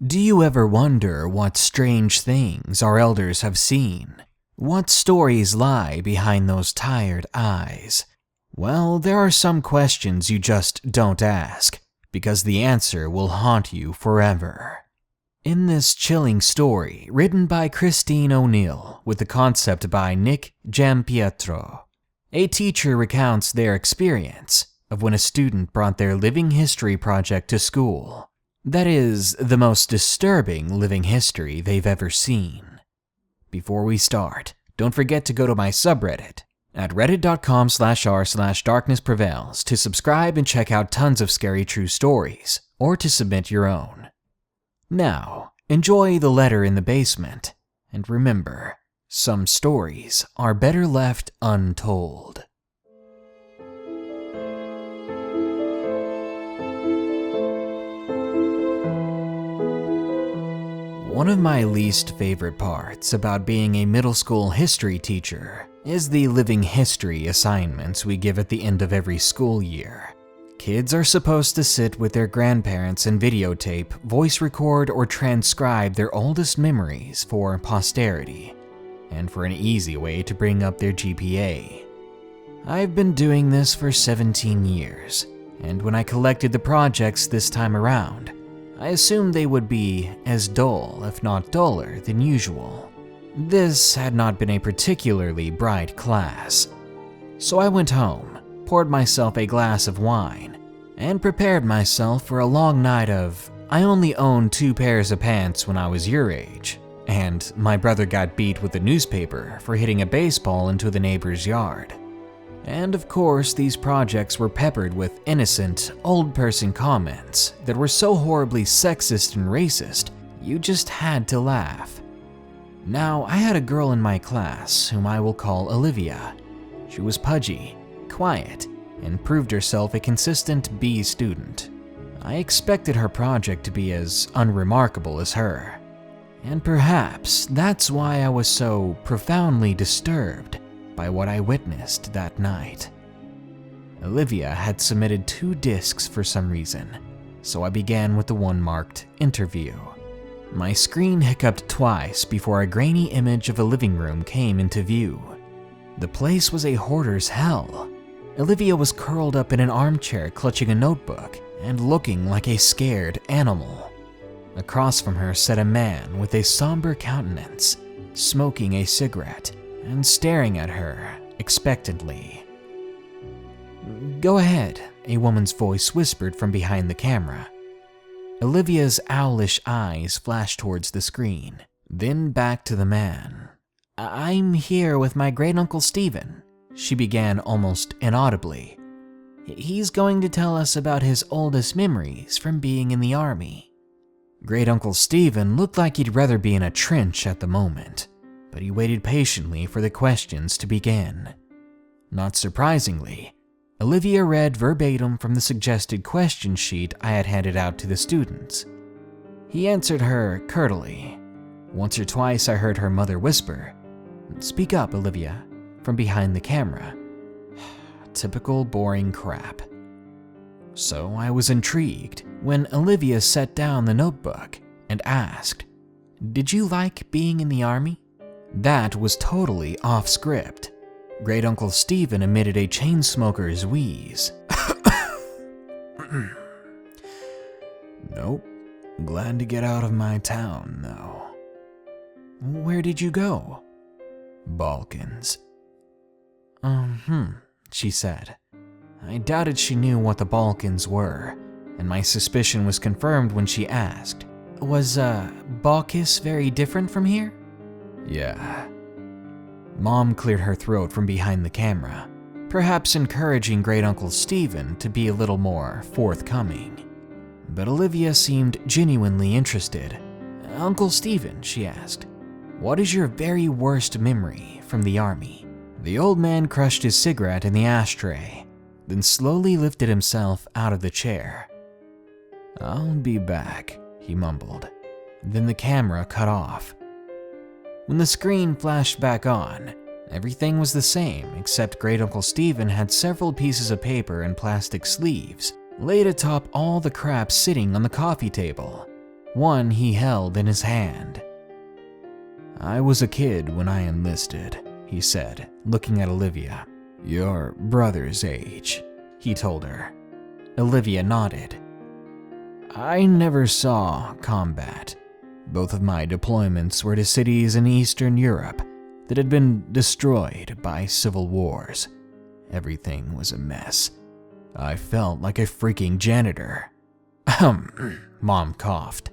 Do you ever wonder what strange things our elders have seen? What stories lie behind those tired eyes? Well, there are some questions you just don't ask, because the answer will haunt you forever. In this chilling story, written by Christine O Neill with the concept by Nick Giampietro, a teacher recounts their experience of when a student brought their living history project to school. That is, the most disturbing living history they've ever seen. Before we start, don't forget to go to my subreddit at reddit.com/r/darknessprevails to subscribe and check out tons of scary true stories, or to submit your own. Now, enjoy the letter in the basement, and remember, some stories are better left untold. One of my least favorite parts about being a middle school history teacher is the living history assignments we give at the end of every school year. Kids are supposed to sit with their grandparents and videotape, voice record, or transcribe their oldest memories for posterity, and for an easy way to bring up their GPA. I've been doing this for 17 years, and when I collected the projects this time around, I assumed they would be as dull, if not duller, than usual. This had not been a particularly bright class. So I went home, poured myself a glass of wine, and prepared myself for a long night of, I only owned 2 pairs of pants when I was your age, and my brother got beat with a newspaper for hitting a baseball into the neighbor's yard. And of course, these projects were peppered with innocent, old-person comments that were so horribly sexist and racist, you just had to laugh. Now, I had a girl in my class whom I will call Olivia. She was pudgy, quiet, and proved herself a consistent B student. I expected her project to be as unremarkable as her. And perhaps that's why I was so profoundly disturbed by what I witnessed that night. Olivia had submitted 2 discs for some reason, so I began with the one marked Interview. My screen hiccuped twice before a grainy image of a living room came into view. The place was a hoarder's hell. Olivia was curled up in an armchair clutching a notebook and looking like a scared animal. Across from her sat a man with a somber countenance, smoking a cigarette and staring at her expectantly. "Go ahead," a woman's voice whispered from behind the camera. Olivia's owlish eyes flashed towards the screen, then back to the man. "I'm here with my great-uncle Stephen," she began almost inaudibly. "He's going to tell us about his oldest memories from being in the army." Great-uncle Stephen looked like he'd rather be in a trench at the moment, but he waited patiently for the questions to begin. Not surprisingly, Olivia read verbatim from the suggested question sheet I had handed out to the students. He answered her curtly. Once or twice I heard her mother whisper, "Speak up, Olivia," from behind the camera. Typical boring crap. So I was intrigued when Olivia set down the notebook and asked, "Did you like being in the army?" That was totally off script. Great Uncle Stephen emitted a chain smoker's wheeze. "Nope. Glad to get out of my town, though." "Where did you go?" "Balkans." She said. I doubted she knew what the Balkans were, and my suspicion was confirmed when she asked, "Was, Balkis very different from here?" "Yeah." Mom cleared her throat from behind the camera, perhaps encouraging Great Uncle Stephen to be a little more forthcoming. But Olivia seemed genuinely interested. "Uncle Stephen," she asked, "what is your very worst memory from the army?" The old man crushed his cigarette in the ashtray, then slowly lifted himself out of the chair. "I'll be back," he mumbled. Then the camera cut off. When the screen flashed back on, everything was the same except Great Uncle Stephen had several pieces of paper and plastic sleeves laid atop all the crap sitting on the coffee table. One he held in his hand. "I was a kid when I enlisted," he said, looking at Olivia. "Your brother's age," he told her. Olivia nodded. "I never saw combat. Both of my deployments were to cities in Eastern Europe that had been destroyed by civil wars. Everything was a mess. I felt like a freaking janitor." Mom coughed.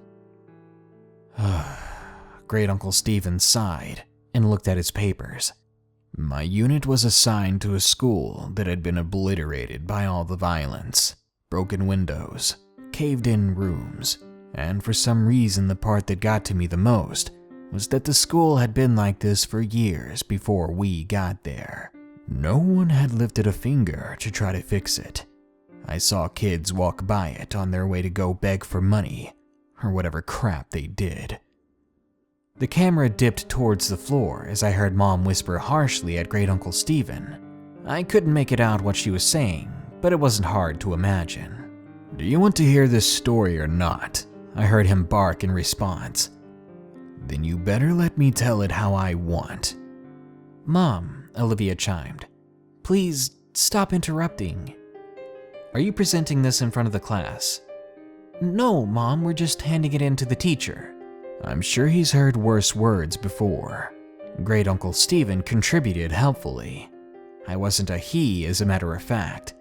Great Uncle Stephen sighed and looked at his papers. "My unit was assigned to a school that had been obliterated by all the violence. Broken windows, caved-in rooms, and for some reason the part that got to me the most was that the school had been like this for years before we got there. No one had lifted a finger to try to fix it. I saw kids walk by it on their way to go beg for money, or whatever crap they did." The camera dipped towards the floor as I heard Mom whisper harshly at Great Uncle Stephen. I couldn't make it out what she was saying, but it wasn't hard to imagine. "Do you want to hear this story or not?" I heard him bark in response. "Then you better let me tell it how I want." "Mom," Olivia chimed, "please stop interrupting." "Are you presenting this in front of the class?" "No, Mom, we're just handing it in to the teacher." "I'm sure he's heard worse words before." Great Uncle Stephen contributed helpfully. I wasn't a he, as a matter of fact,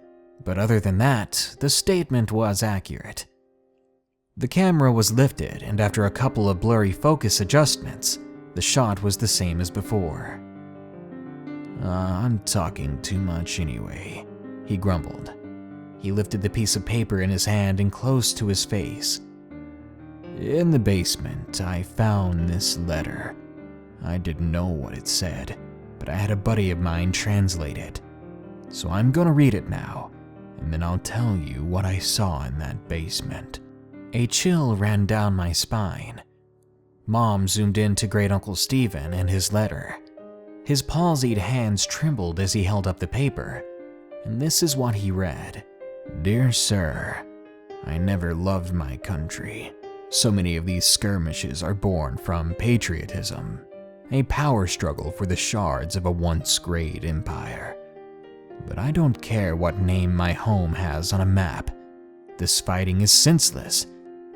but other than that, the statement was accurate. The camera was lifted, and after a couple of blurry focus adjustments, the shot was the same as before. I'm talking too much anyway," he grumbled. He lifted the piece of paper in his hand and close to his face. "In the basement, I found this letter. I didn't know what it said, but I had a buddy of mine translate it. So I'm gonna read it now, and then I'll tell you what I saw in that basement." A chill ran down my spine. Mom zoomed in to Great Uncle Stephen and his letter. His palsied hands trembled as he held up the paper, and this is what he read. "Dear Sir, I never loved my country. So many of these skirmishes are born from patriotism, a power struggle for the shards of a once great empire. But I don't care what name my home has on a map. This fighting is senseless,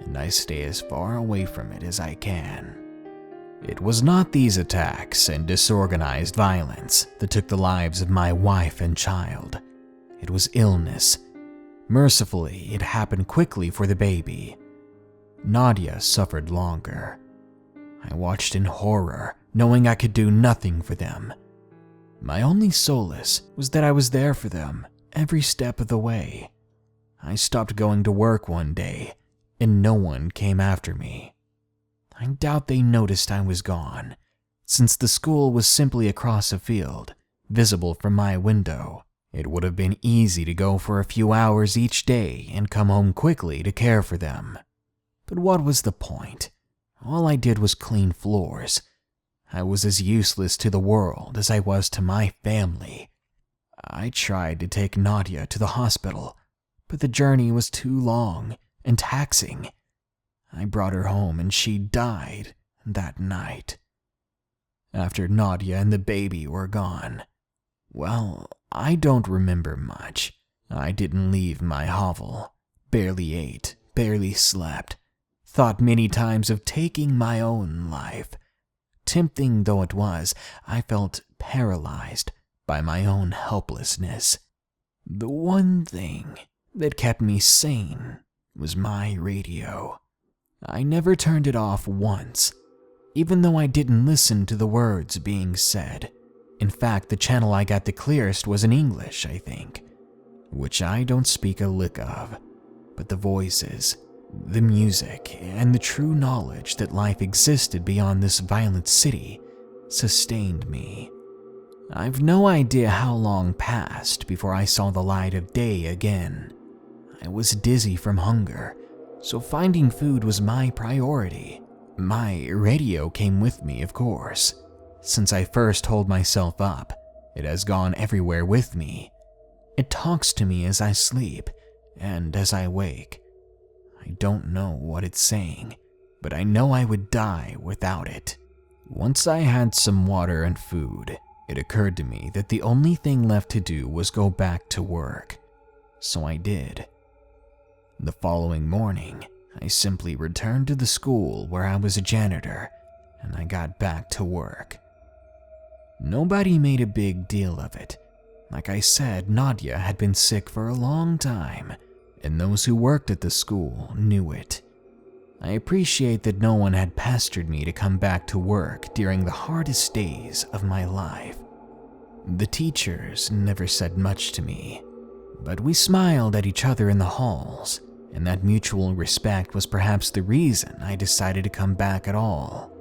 and I stay as far away from it as I can. It was not these attacks and disorganized violence that took the lives of my wife and child. It was illness. Mercifully, it happened quickly for the baby. Nadia suffered longer. I watched in horror, knowing I could do nothing for them. My only solace was that I was there for them every step of the way. I stopped going to work one day, and no one came after me. I doubt they noticed I was gone, since the school was simply across a field, visible from my window. It would have been easy to go for a few hours each day and come home quickly to care for them. But what was the point? All I did was clean floors. I was as useless to the world as I was to my family. I tried to take Nadia to the hospital, but the journey was too long and taxing. I brought her home and she died that night. After Nadia and the baby were gone, well, I don't remember much. I didn't leave my hovel, barely ate, barely slept, thought many times of taking my own life. Tempting though it was, I felt paralyzed by my own helplessness. The one thing that kept me sane was my radio. I never turned it off once, even though I didn't listen to the words being said. In fact, the channel I got the clearest was in English, I think, which I don't speak a lick of, but the voices, the music, and the true knowledge that life existed beyond this violent city sustained me. I've no idea how long passed before I saw the light of day again. I was dizzy from hunger, so finding food was my priority. My radio came with me, of course. Since I first holed myself up, it has gone everywhere with me. It talks to me as I sleep and as I wake. I don't know what it's saying, but I know I would die without it. Once I had some water and food, it occurred to me that the only thing left to do was go back to work. So I did. The following morning, I simply returned to the school where I was a janitor, and I got back to work. Nobody made a big deal of it. Like I said, Nadia had been sick for a long time, and those who worked at the school knew it. I appreciate that no one had pestered me to come back to work during the hardest days of my life. The teachers never said much to me, but we smiled at each other in the halls, and that mutual respect was perhaps the reason I decided to come back at all.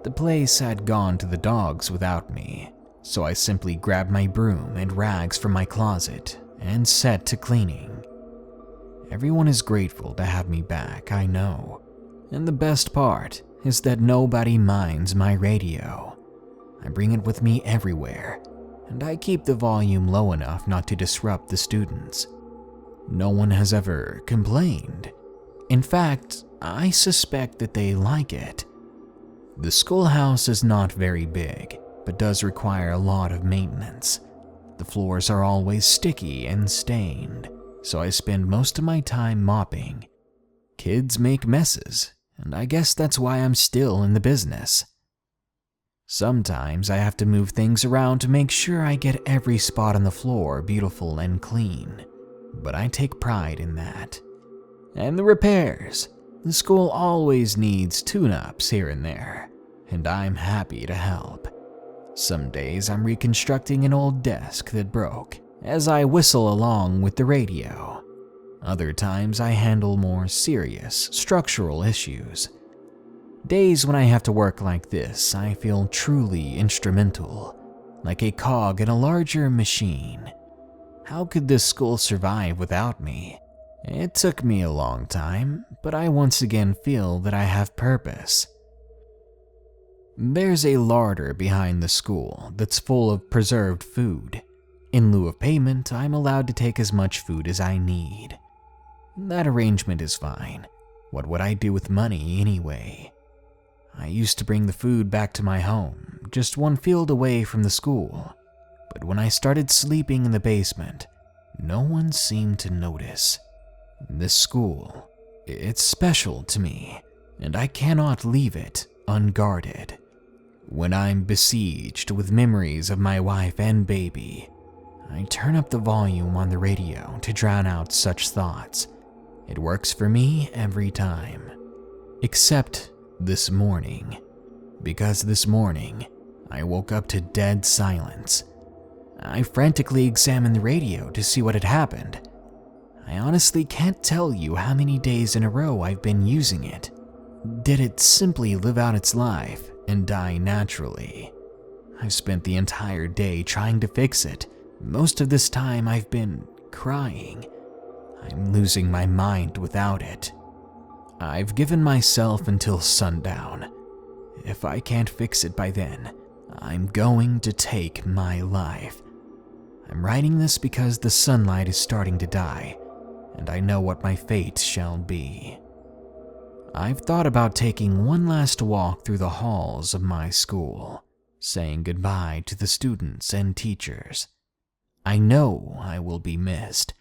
The place had gone to the dogs without me, so I simply grabbed my broom and rags from my closet and set to cleaning. Everyone is grateful to have me back, I know, and the best part is that nobody minds my radio. I bring it with me everywhere, and I keep the volume low enough not to disrupt the students. No one has ever complained. In fact, I suspect that they like it. The schoolhouse is not very big, but does require a lot of maintenance. The floors are always sticky and stained, so I spend most of my time mopping. Kids make messes, and I guess that's why I'm still in the business. Sometimes I have to move things around to make sure I get every spot on the floor beautiful and clean, but I take pride in that. And the repairs. The school always needs tune-ups here and there, and I'm happy to help. Some days I'm reconstructing an old desk that broke as I whistle along with the radio. Other times I handle more serious structural issues. Days when I have to work like this, I feel truly instrumental, like a cog in a larger machine. How could this school survive without me? It took me a long time, but I once again feel that I have purpose. There's a larder behind the school that's full of preserved food. In lieu of payment, I'm allowed to take as much food as I need. That arrangement is fine. What would I do with money anyway? I used to bring the food back to my home, just one field away from the school. But when I started sleeping in the basement, no one seemed to notice. This school, it's special to me, and I cannot leave it unguarded. When I'm besieged with memories of my wife and baby, I turn up the volume on the radio to drown out such thoughts. It works for me every time. Except this morning. Because this morning, I woke up to dead silence. I frantically examined the radio to see what had happened. I honestly can't tell you how many days in a row I've been using it. Did it simply live out its life and die naturally? I've spent the entire day trying to fix it. Most of this time I've been crying. I'm losing my mind without it. I've given myself until sundown. If I can't fix it by then, I'm going to take my life. I'm writing this because the sunlight is starting to die, and I know what my fate shall be. I've thought about taking one last walk through the halls of my school, saying goodbye to the students and teachers. I know I will be missed,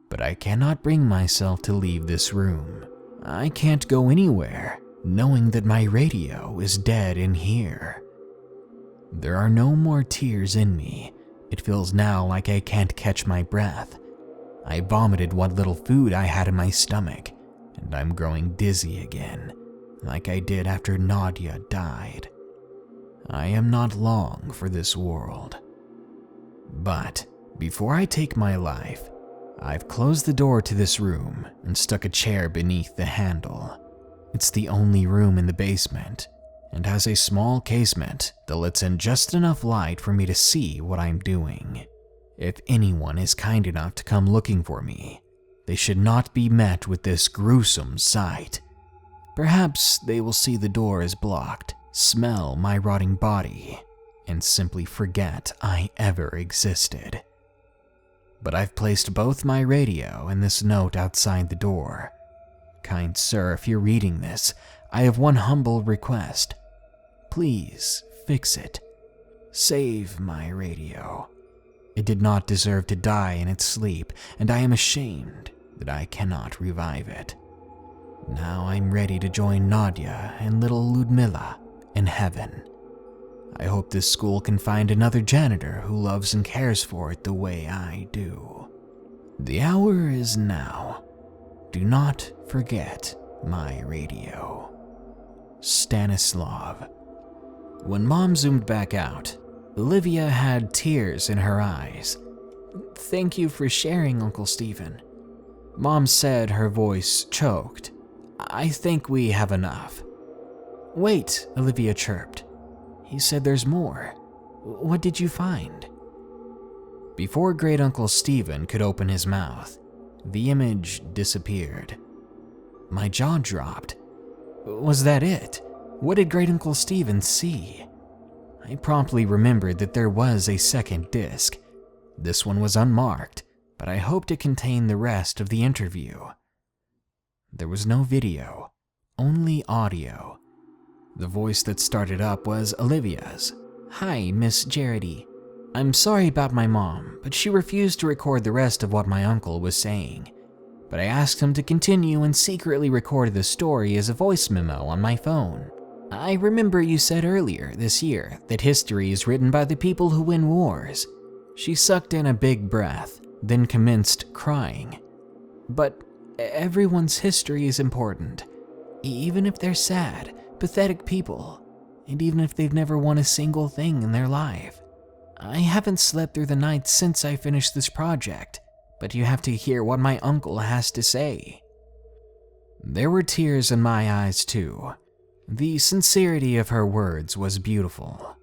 but I cannot bring myself to leave this room. I can't go anywhere, knowing that my radio is dead in here. There are no more tears in me. It feels now like I can't catch my breath. I vomited what little food I had in my stomach, and I'm growing dizzy again, like I did after Nadia died. I am not long for this world. But before I take my life, I've closed the door to this room and stuck a chair beneath the handle. It's the only room in the basement, and has a small casement that lets in just enough light for me to see what I'm doing. If anyone is kind enough to come looking for me, they should not be met with this gruesome sight. Perhaps they will see the door is blocked, smell my rotting body, and simply forget I ever existed. But I've placed both my radio and this note outside the door. Kind sir, if you're reading this, I have one humble request. Please fix it. Save my radio. It did not deserve to die in its sleep, and I am ashamed that I cannot revive it. Now I'm ready to join Nadia and little Ludmilla in heaven. I hope this school can find another janitor who loves and cares for it the way I do. The hour is now. Do not forget my radio. Stanislav. When Mom zoomed back out, Olivia had tears in her eyes. Thank you for sharing, Uncle Stephen. Mom said, her voice choked. I think we have enough. Wait, Olivia chirped. He said there's more. What did you find? Before Great Uncle Stephen could open his mouth, the image disappeared. My jaw dropped. Was that it? What did Great Uncle Stephen see? I promptly remembered that there was a second disc. This one was unmarked, but I hoped it contained the rest of the interview. There was no video, only audio. The voice that started up was Olivia's. Hi, Miss Jarity. I'm sorry about my mom, but she refused to record the rest of what my uncle was saying. But I asked him to continue and secretly record the story as a voice memo on my phone. I remember you said earlier this year that history is written by the people who win wars. She sucked in a big breath, then commenced crying. But everyone's history is important, even if they're sad, pathetic people, and even if they've never won a single thing in their life. I haven't slept through the night since I finished this project, but you have to hear what my uncle has to say. There were tears in my eyes too. The sincerity of her words was beautiful.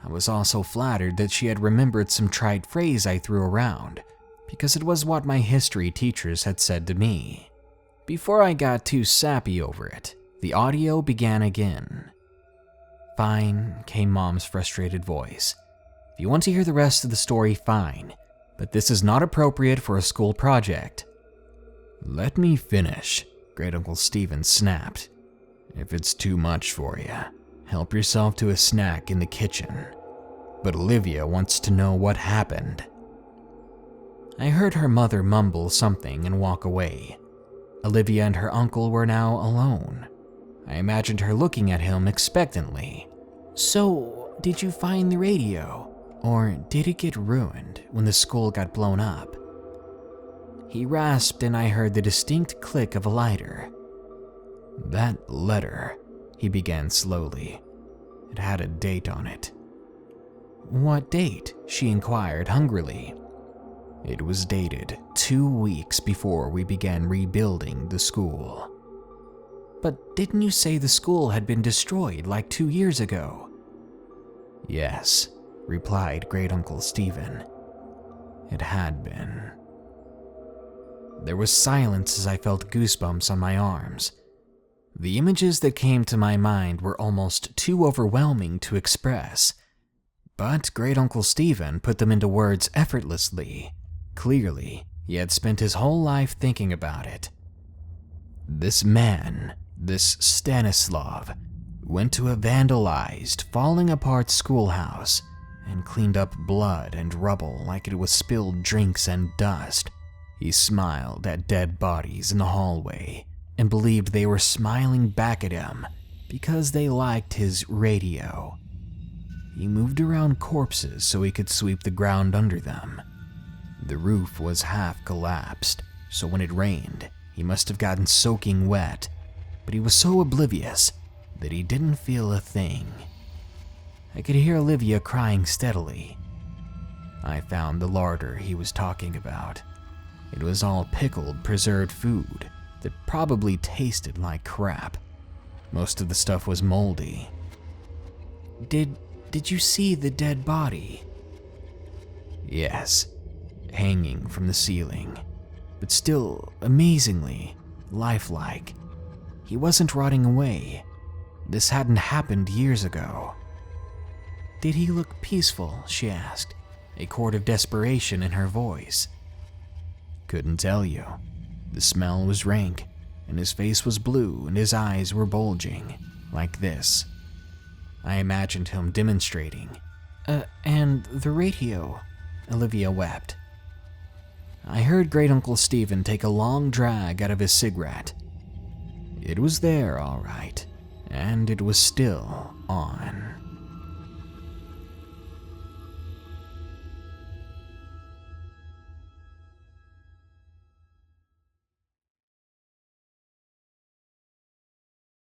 I was also flattered that she had remembered some trite phrase I threw around, because it was what my history teachers had said to me. Before I got too sappy over it, the audio began again. Fine, came Mom's frustrated voice. If you want to hear the rest of the story, fine, but this is not appropriate for a school project. Let me finish, Great Uncle Stephen snapped. If it's too much for you, help yourself to a snack in the kitchen. But Olivia wants to know what happened. I heard her mother mumble something and walk away. Olivia and her uncle were now alone. I imagined her looking at him expectantly. So, did you find the radio? Or did it get ruined when the school got blown up? He rasped and I heard the distinct click of a lighter. That letter, he began slowly. It had a date on it. What date? She inquired hungrily. It was dated 2 weeks before we began rebuilding the school. But didn't you say the school had been destroyed like 2 years ago? Yes, replied Great Uncle Stephen. It had been. There was silence as I felt goosebumps on my arms. The images that came to my mind were almost too overwhelming to express, but Great Uncle Stephen put them into words effortlessly. Clearly, he had spent his whole life thinking about it. This man, this Stanislav, went to a vandalized, falling apart schoolhouse and cleaned up blood and rubble like it was spilled drinks and dust. He smiled at dead bodies in the hallway and believed they were smiling back at him because they liked his radio. He moved around corpses so he could sweep the ground under them. The roof was half collapsed, so when it rained, he must have gotten soaking wet, but he was so oblivious that he didn't feel a thing. I could hear Olivia crying steadily. I found the larder he was talking about. It was all pickled, preserved food that probably tasted like crap. Most of the stuff was moldy. Did you see the dead body? Yes, hanging from the ceiling, but still amazingly lifelike. He wasn't rotting away. This hadn't happened years ago. Did he look peaceful? She asked, a chord of desperation in her voice. Couldn't tell you. The smell was rank, and his face was blue and his eyes were bulging, like this. I imagined him demonstrating. And the radio," Olivia wept. I heard Great Uncle Stephen take a long drag out of his cigarette. It was there, all right, and it was still on.